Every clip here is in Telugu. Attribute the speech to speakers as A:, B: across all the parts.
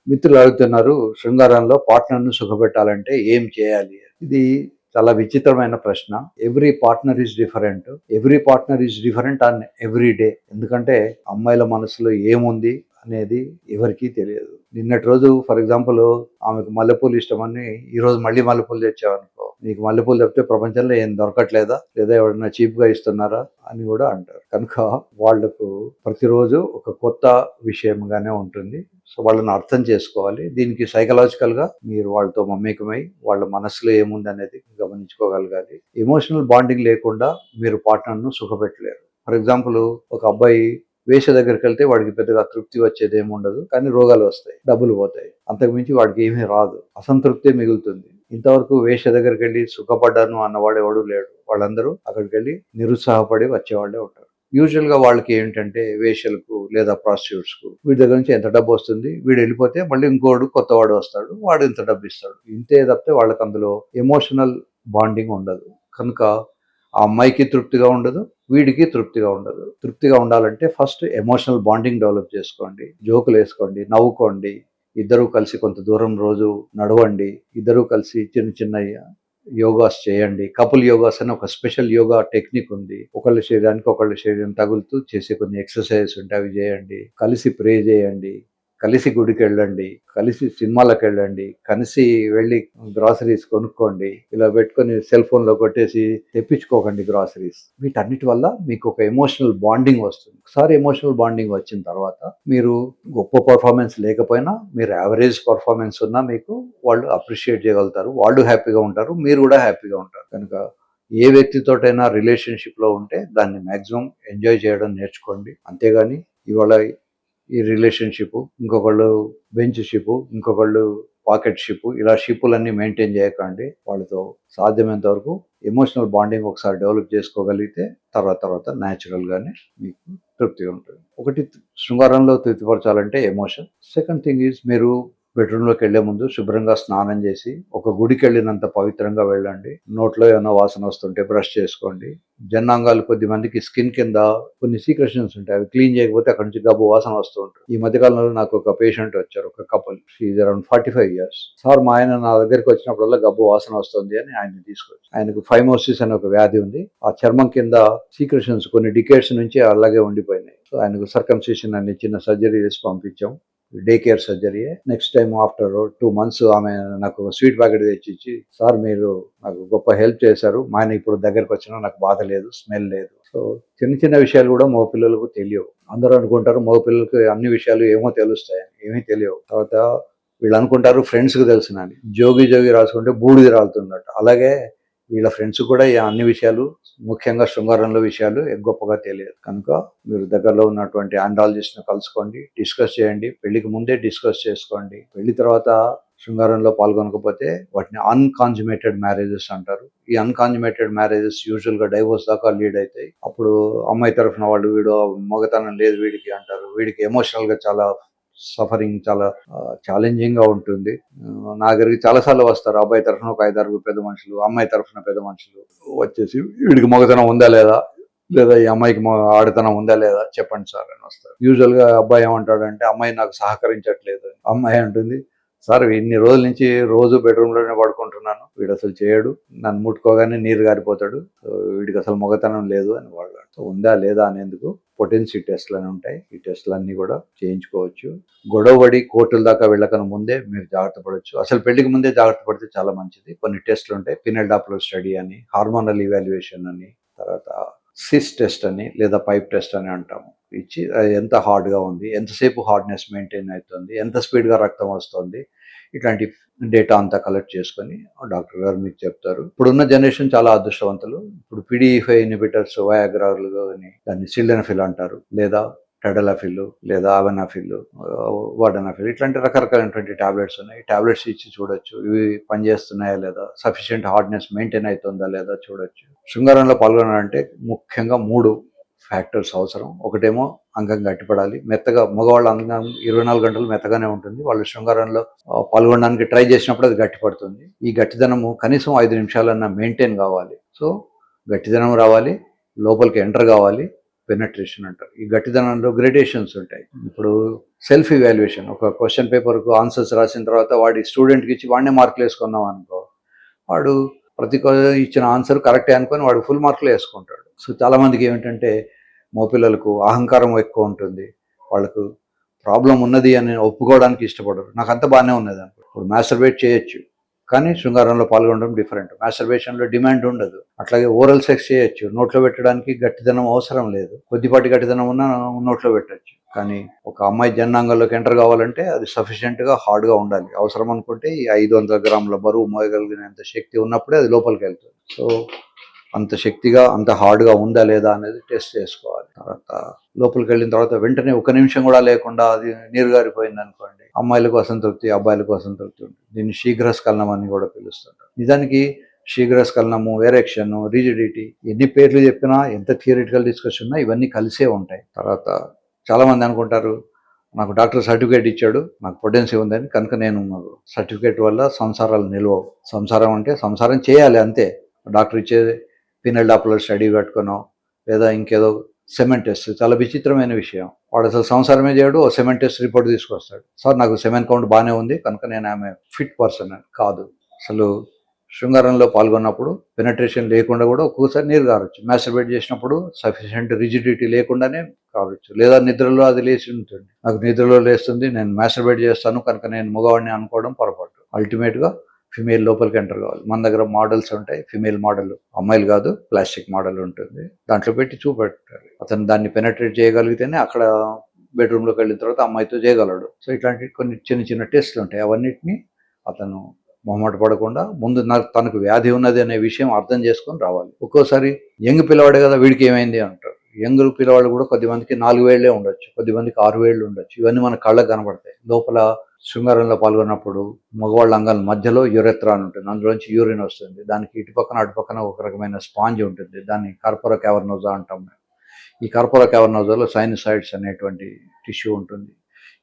A: మిత్రులు అడుగుతున్నారు, శృంగారంలో పార్ట్నర్‌ను సుఖపెట్టాలంటే ఏం చేయాలి? ఇది చాలా విచిత్రమైన ప్రశ్న. Every partner is different. Every partner is different on every day. ఎందుకంటే అమ్మాయిల మనసులో ఏముంది అనేది ఎవరికీ తెలియదు. నిన్నటి రోజు ఫర్ ఎగ్జాంపుల్ ఆమెకు మల్లెపూలు ఇష్టమని ఈరోజు మళ్ళీ మల్లెపూలు తెచ్చావనుకో, నీకు మల్లెపూలు తప్పితే ప్రపంచంలో ఏం దొరకట్లేదా? లేదా ఎవరైనా చీప్‌గా ఇస్తున్నారా? అని కూడా అంటారు. కనుక వాళ్లకు ప్రతిరోజు ఒక కొత్త విషయంగానే ఉంటుంది. సో వాళ్ళని అర్థం చేసుకోవాలి. దీనికి సైకలాజికల్‌గా మీరు వాళ్ళతో మమేకమై వాళ్ళ మనసులో ఏముందనేది గమనించుకోగలగాలి. ఎమోషనల్ బాండింగ్ లేకుండా మీరు పార్ట్నర్‌ను సుఖపెట్టలేరు. ఫర్ ఎగ్జాంపుల్ ఒక అబ్బాయి వేశ్య దగ్గరికెళ్తే వాడికి పెద్దగా తృప్తి వచ్చేదేముండదు. కానీ రోగాలు వస్తాయి, డబ్బులు పోతాయి. అంతకుమించి వాడికి ఏమీ రాదు. అసంతృప్తే మిగులుతుంది. ఇంతవరకు వేశ్య దగ్గరికెళ్ళి సుఖపడ్డాను అన్నవాడు ఎవడూ లేడు. వాళ్ళందరూ అక్కడికెళ్ళి నిరుత్సాహపడి వచ్చేవాళ్ళే ఉంటారు. యూజువల్‌గా వాళ్ళకి ఏంటంటే వేశ్యలకు లేదా ప్రాస్టిట్యూట్స్‌కు వీడి దగ్గర నుంచి ఎంత డబ్బు వస్తుంది, వీడు వెళ్ళిపోతే మళ్ళీ ఇంకోడు కొత్తవాడు వస్తాడు, వాడు ఇంత డబ్బు ఇస్తాడు. ఇంతే తప్పితే వాళ్ళకి అందులో ఎమోషనల్ బాండింగ్ ఉండదు. కనుక ఆ అమ్మాయికి తృప్తిగా ఉండదు, వీడికి తృప్తిగా ఉండదు. తృప్తిగా ఉండాలంటే ఫస్ట్ ఎమోషనల్ బాండింగ్ డెవలప్ చేసుకోండి. జోకులు వేసుకోండి, నవ్వుకోండి, ఇద్దరూ కలిసి కొంత దూరం రోజు నడవండి, ఇద్దరూ కలిసి చిన్న చిన్న యోగాస్ చేయండి. కపుల్ యోగాస్ అని ఒక స్పెషల్ యోగా టెక్నిక్ ఉంది. ఒకళ్ళ శరీరానికి ఒకళ్ళ శరీరం తగులుతూ చేసే కొన్ని ఎక్సర్సైజెస్ ఉంటాయి, అవి చేయండి. కలిసి ప్రే చేయండి, కలిసి గుడికి వెళ్ళండి, కలిసి సినిమాలకు వెళ్ళండి, కలిసి వెళ్ళి గ్రాసరీస్ కొనుక్కోండి. ఇలా పెట్టుకొని సెల్ ఫోన్లో కొట్టేసి తెప్పించుకోకండి గ్రాసరీస్. వీటన్నిటి వల్ల మీకు ఒక ఎమోషనల్ బాండింగ్ వస్తుంది. ఒకసారి ఎమోషనల్ బాండింగ్ వచ్చిన తర్వాత మీరు గొప్ప పర్ఫార్మెన్స్ లేకపోయినా, మీరు యావరేజ్ పర్ఫార్మెన్స్ ఉన్నా మీకు వాళ్ళు అప్రిషియేట్ చేయగలుగుతారు. వాళ్ళు హ్యాపీగా ఉంటారు, మీరు కూడా హ్యాపీగా ఉంటారు. కనుక ఏ వ్యక్తితోటైనా రిలేషన్షిప్లో ఉంటే దాన్ని మ్యాక్సిమం ఎంజాయ్ చేయడం నేర్చుకోండి. అంతేగాని ఇవాళ ఈ రిలేషన్షిప్, ఇంకొకళ్ళు బెంచ్ షిప్, ఇంకొకళ్ళు పాకెట్ షిప్, ఇలా షిప్పులన్నీ మెయింటైన్ చేయకండి. వాళ్ళతో సాధ్యమైనంత వరకు ఎమోషనల్ బాండింగ్ ఒకసారి డెవలప్ చేసుకోగలిగితే తర్వాత న్యాచురల్గానే మీకు తృప్తిగా ఉంటుంది. ఒకటి, శృంగారంలో తృప్తిపరచాలంటే ఎమోషన్. సెకండ్ థింగ్ ఈజ్, మీరు బెడ్రూమ్లోకి వెళ్లే ముందు శుభ్రంగా స్నానం చేసి ఒక గుడికి వెళ్ళినంత పవిత్రంగా వెళ్ళండి. నోట్లో ఏమైనా వాసన వస్తుంటే బ్రష్ చేసుకోండి. జనాంగాలు కొద్ది మందికి స్కిన్ కింద కొన్ని సీక్రెషన్స్ ఉంటాయి, అవి క్లీన్ చేయకపోతే అక్కడి నుంచి గబ్బు వాసన వస్తూ ఉంటుంది. ఈ మధ్యకాలంలో నాకు ఒక పేషెంట్ వచ్చారు, ఒక couple, she around 45 years. Sir, మా ఆయన నా దగ్గరికి వచ్చినప్పుడల్లా గబ్బు వాసన వస్తుంది అని ఆయన తీసుకొచ్చి, ఆయనకు ఫైమోసిస్ అనే ఒక వ్యాధి ఉంది. ఆ చర్మం కింద సీక్రెషన్స్ కొన్ని డికేట్స్ నుంచి అలాగే ఉండిపోయినాయి. సో ఆయనకు సర్కంసిషన్ అనే చిన్న సర్జరీ చేసి పంపించాం. Day care surgery. Next time after 2 months ఆమె నాకు స్వీట్ ప్యాకెట్ తెచ్చి, సార్ మీరు నాకు గొప్ప హెల్ప్ చేశారు, మా ఆయన ఇప్పుడు దగ్గరకు వచ్చినా నాకు బాధ లేదు, స్మెల్ లేదు. సో చిన్న చిన్న విషయాలు కూడా మగ పిల్లలకు తెలియవు. అందరూ అనుకుంటారు మగ పిల్లలకి అన్ని విషయాలు ఏమో తెలుస్తాయని, ఏమీ తెలియవు. తర్వాత వీళ్ళు అనుకుంటారు ఫ్రెండ్స్కి తెలుసునని. జోగి రాసుకుంటే బూడిది రాలుతున్నట్టు. అలాగే వీళ్ళ ఫ్రెండ్స్ కూడా అన్ని విషయాలు, ముఖ్యంగా శృంగారంలో విషయాలు గొప్పగా తెలియదు. కనుక మీరు దగ్గరలో ఉన్నటువంటి ఆండ్రాలజిస్ట్ని కలుసుకోండి, డిస్కస్ చేయండి. పెళ్లికి ముందే డిస్కస్ చేసుకోండి. పెళ్లి తర్వాత శృంగారంలో పాల్గొనకపోతే వాటిని అన్కాన్జుమేటెడ్ మ్యారేజెస్ అంటారు. ఈ అన్కాన్జుమేటెడ్ మ్యారేజెస్ యూజువల్గా డైవోర్స్ దాకా లీడ్ అవుతాయి. అప్పుడు అమ్మాయి తరఫున వాళ్ళు, వీడు మగతనం లేదు వీడికి అంటారు. వీడికి ఎమోషనల్గా చాలా సఫరింగ్, చాలా ఛాలెంజింగ్గా ఉంటుంది. నా దగ్గరికి చాలాసార్లు వస్తారు అబ్బాయి తరఫున ఒక 5-6 పెద్ద మనుషులు, అమ్మాయి తరఫున పెద్ద మనుషులు వచ్చేసి, వీడికి మగతనం ఉందా లేదా ఈ అమ్మాయికి ఆడతనం ఉందా లేదా చెప్పండి సార్ అని వస్తారు. యూజువల్గా అబ్బాయి ఏమంటాడంటే, అమ్మాయి నాకు సహకరించట్లేదు. అమ్మాయి అంటుంది, సార్ ఇన్ని రోజుల నుంచి రోజు బెడ్రూమ్లోనే పడుకుంటున్నాను, వీడు అసలు చేయడు, నన్ను ముట్టుకోగానే నీరు గారిపోతాడు, వీడికి అసలు మొగతనం లేదు అని వాళ్ళు. సో ఉందా లేదా అనేందుకు పొటెన్సీ టెస్ట్లు అని ఉంటాయి. ఈ టెస్టులన్నీ కూడా చేయించుకోవచ్చు. గొడవడి కోర్టుల దాకా వెళ్ళకన ముందే మీరు జాగ్రత్త పడవచ్చు. అసలు పెళ్లికి ముందే జాగ్రత్త పడితే చాలా మంచిది. కొన్ని టెస్టులు ఉంటాయి, పినల్ డాప్లర్ స్టడీ అని, హార్మోనల్ ఇవాల్యుయేషన్ అని, తర్వాత సిస్ టెస్ట్ అని లేదా పైప్ టెస్ట్ అని అంటాము. ఇచ్చి ఎంత హార్డ్గా ఉంది, ఎంతసేపు హార్డ్నెస్ మెయింటైన్ అవుతుంది, ఎంత స్పీడ్గా రక్తం వస్తుంది, ఇట్లాంటి డేటా అంతా కలెక్ట్ చేసుకొని డాక్టర్ గారు మీకు చెప్తారు. ఇప్పుడున్న జనరేషన్ చాలా అదృష్టవంతులు. ఇప్పుడు PDE5 ఇన్హిబిటర్స్, వయాగ్రాలు అని, దాన్ని సిల్డెనఫిల్ అంటారు, లేదా టెడలాఫిల్, లేదా అవెనాఫిల్, వార్డనాఫిల్, ఇట్లాంటి రకరకాలైనటువంటి టాబ్లెట్స్ ఉన్నాయి. టాబ్లెట్స్ ఇచ్చి చూడొచ్చు, ఇవి పనిచేస్తున్నాయా లేదా, సఫిషియెంట్ హార్డ్నెస్ మెయింటైన్ అవుతుందా లేదా చూడొచ్చు. శృంగారంలో పాల్గొనాలంటే ముఖ్యంగా 3 ఫ్యాక్టర్స్ అవసరం. ఒకటేమో అంగం గట్టిపడాలి, మెత్తగా. మగవాళ్ళ అంగం 24 గంటలు మెత్తగానే ఉంటుంది. వాళ్ళు శృంగారంలో పాల్గొనడానికి ట్రై చేసినప్పుడు అది గట్టిపడుతుంది. ఈ గట్టిదనము కనీసం 5 నిమిషాలన్నా మెయింటైన్ కావాలి. సో గట్టిదనం రావాలి, లోపలికి ఎంటర్ కావాలి, పెనట్రేషన్ అంటారు. ఈ గట్టిదనంలో గ్రేడేషన్స్ ఉంటాయి. ఇప్పుడు సెల్ఫ్ ఇవాల్యుయేషన్. ఒక క్వశ్చన్ పేపర్కు ఆన్సర్స్ రాసిన తర్వాత వాడి స్టూడెంట్కి ఇచ్చి వాడినే మార్కులు వేసుకున్నాం అనుకో, వాడు ప్రతి ఇచ్చిన ఆన్సర్ కరెక్టే అనుకొని వాడు ఫుల్ మార్కులు వేసుకుంటాడు. సో చాలామందికి ఏమిటంటే మగపిల్లలకు అహంకారం ఎక్కువ ఉంటుంది. వాళ్ళకు ప్రాబ్లం ఉన్నది అని ఒప్పుకోవడానికి ఇష్టపడరు. నాకు అంత బాగానే ఉన్నది అనుకో. ఇప్పుడు మాస్టర్బేట్ చేయొచ్చు, కానీ శృంగారంలో పాల్గొనడం డిఫరెంట్. మాస్టర్బేషన్లో డిమాండ్ ఉండదు. అట్లాగే ఓరల్ సెక్స్ చేయొచ్చు, నోట్లో పెట్టడానికి గట్టిదనం అవసరం లేదు. కొద్దిపాటి గట్టిదనం ఉన్నా నోట్లో పెట్టచ్చు. కానీ ఒక అమ్మాయి జనాంగంలోకి ఎంటర్ కావాలంటే అది సఫిషియెంట్గా హార్డ్గా ఉండాలి. అవసరం అనుకుంటే ఈ 500 గ్రాముల బరువు మోయగలిగినంత శక్తి ఉన్నప్పుడే అది లోపలికి వెళ్తుంది. సో అంత శక్తిగా అంత హార్డ్గా ఉందా లేదా అనేది టెస్ట్ చేసుకోవాలి. తర్వాత లోపలికి వెళ్ళిన తర్వాత వెంటనే ఒక నిమిషం కూడా లేకుండా అది నీరు గారిపోయింది అనుకోండి, అమ్మాయిలకు అసంతృప్తి, అబ్బాయిలకు అసంతృప్తి ఉంటుంది. దీన్ని శీఘ్రస్ఖలనం అని కూడా పిలుస్తుంటారు. నిజానికి శీఘ్రస్ఖలనము, ఎరెక్షన్, రిజిడిటీ, ఎన్ని పేర్లు చెప్పినా, ఎంత థియరిటికల్ డిస్కషన్ ఉన్నా ఇవన్నీ కలిసే ఉంటాయి. తర్వాత చాలామంది అనుకుంటారు, నాకు డాక్టర్ సర్టిఫికేట్ ఇచ్చాడు, నాకు పొటెన్సీ ఉందని, కనుక నేను సర్టిఫికేట్ వల్ల సంసారాలు నిలవవు. సంసారం అంటే సంసారం చేయాలి అంతే. డాక్టర్ ఇచ్చే పీనల్ డాప్లర్ స్టడీ కట్టుకునో లేదా ఇంకేదో సెమెన్ టెస్ట్, చాలా విచిత్రమైన విషయం. వాడు అసలు సంసారమే చేయడు, ఓ సెమెన్ టెస్ట్ రిపోర్ట్ తీసుకొస్తాడు. సార్ నాకు సెమెన్ కౌంట్ బాగానే ఉంది కనుక నేను ఆమె ఫిట్ పర్సన్ అని. కాదు. అసలు శృంగారంలో పాల్గొన్నప్పుడు పెనట్రేషన్ లేకుండా కూడా ఒక్కొక్కసారి నీరు కారచ్చు. మాస్టర్బేట్ చేసినప్పుడు సఫిషియెంట్ రిజిడిటీ లేకుండానే కావచ్చు. లేదా నిద్రలో అది లేచి ఉంటుంది. నాకు నిద్రలో లేస్తుంది, నేను మాస్టర్బేట్ చేస్తాను కనుక నేను మగవాడిని అనుకోవడం పొరపాటు. అల్టిమేట్గా ఫిమేల్ లోపలికి ఎంటర్ కావాలి. మన దగ్గర మోడల్స్ ఉంటాయి, ఫిమేల్ మోడల్, అమ్మాయిలు కాదు, ప్లాస్టిక్ మోడల్ ఉంటుంది. దాంట్లో పెట్టి చూపెట్టాలి. అతను దాన్ని పెనట్రేట్ చేయగలిగితేనే అక్కడ బెడ్రూమ్లోకి వెళ్ళిన తర్వాత అమ్మాయితో చేయగలడు. సో ఇట్లాంటి కొన్ని చిన్న చిన్న టెస్ట్లు ఉంటాయి. అవన్నిటిని అతను మొహమాట పడకుండా ముందు తనకు వ్యాధి ఉన్నది అనే విషయం అర్థం చేసుకొని రావాలి. ఒక్కోసారి యంగ్ పిల్లవాడే కదా, వీడికి ఏమైంది అంటారు. యంగ్ పిల్లవాడు కూడా కొద్దిమందికి 4 వేళ్లే ఉండొచ్చు, కొద్దిమందికి 6 వేళ్ళు ఉండొచ్చు. ఇవన్నీ మన కళ్ళకు కనబడతాయి. లోపల శృంగారంలో పాల్గొన్నప్పుడు మగవాళ్ళ అంగాల మధ్యలో యురెత్రా అని ఉంటుంది, అందులోంచి యూరిన్ వస్తుంది. దానికి ఇటుపక్కన అటుపక్కన ఒక రకమైన స్పాంజ్ ఉంటుంది, దాన్ని కార్పోరా క్యావర్నోజా అంటాం. ఈ కార్పోరా క్యావర్నోజాలో సైనసైడ్స్ అనేటువంటి టిష్యూ ఉంటుంది.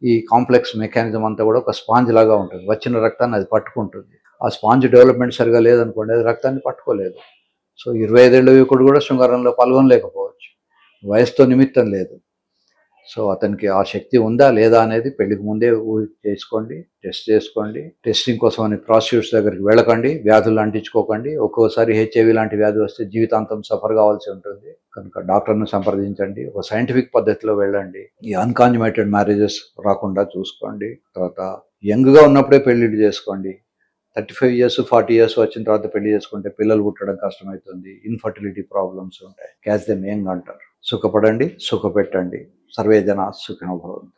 A: ఈ కాంప్లెక్స్ మెకానిజం అంతా కూడా ఒక స్పాంజ్ లాగా ఉంటుంది. వచ్చిన రక్తాన్ని అది పట్టుకుంటుంది. ఆ స్పాంజ్ డెవలప్మెంట్ సరిగా లేదనుకోండి, అది రక్తాన్ని పట్టుకోలేదు. సో 25 ఏళ్ళ యువకుడు కూడా శృంగారంలో పాల్గొనలేకపోవచ్చు. వయసుతో నిమిత్తం లేదు. సో అతనికి ఆ శక్తి ఉందా లేదా అనేది పెళ్లికి ముందే చేసుకోండి, టెస్ట్ చేసుకోండి. టెస్టింగ్ కోసం అని ప్రాస్టిట్యూట్స్ దగ్గరికి వెళ్ళకండి, వ్యాధులు అంటించుకోకండి. ఒక్కోసారి హెచ్ఐవి లాంటి వ్యాధి వస్తే జీవితాంతం సఫర్ కావాల్సి ఉంటుంది. కనుక డాక్టర్ను సంప్రదించండి, ఒక సైంటిఫిక్ పద్ధతిలో వెళ్ళండి. ఈ అన్కాన్జుమేటెడ్ మ్యారేజెస్ రాకుండా చూసుకోండి. తర్వాత యంగ్గా ఉన్నప్పుడే పెళ్లిళ్ళు చేసుకోండి. 35 years 40 years వచ్చిన తర్వాత పెళ్లి చేసుకుంటే పిల్లలు పుట్టడం కష్టమవుతుంది, ఇన్ఫర్టిలిటీ ప్రాబ్లమ్స్ ఉంటాయి. క్యాచ్ దెమ్ యంగ్ అంటారు. సుఖపడండి, సుఖపెట్టండి. సర్వే జనా సుఖినో భవంతు.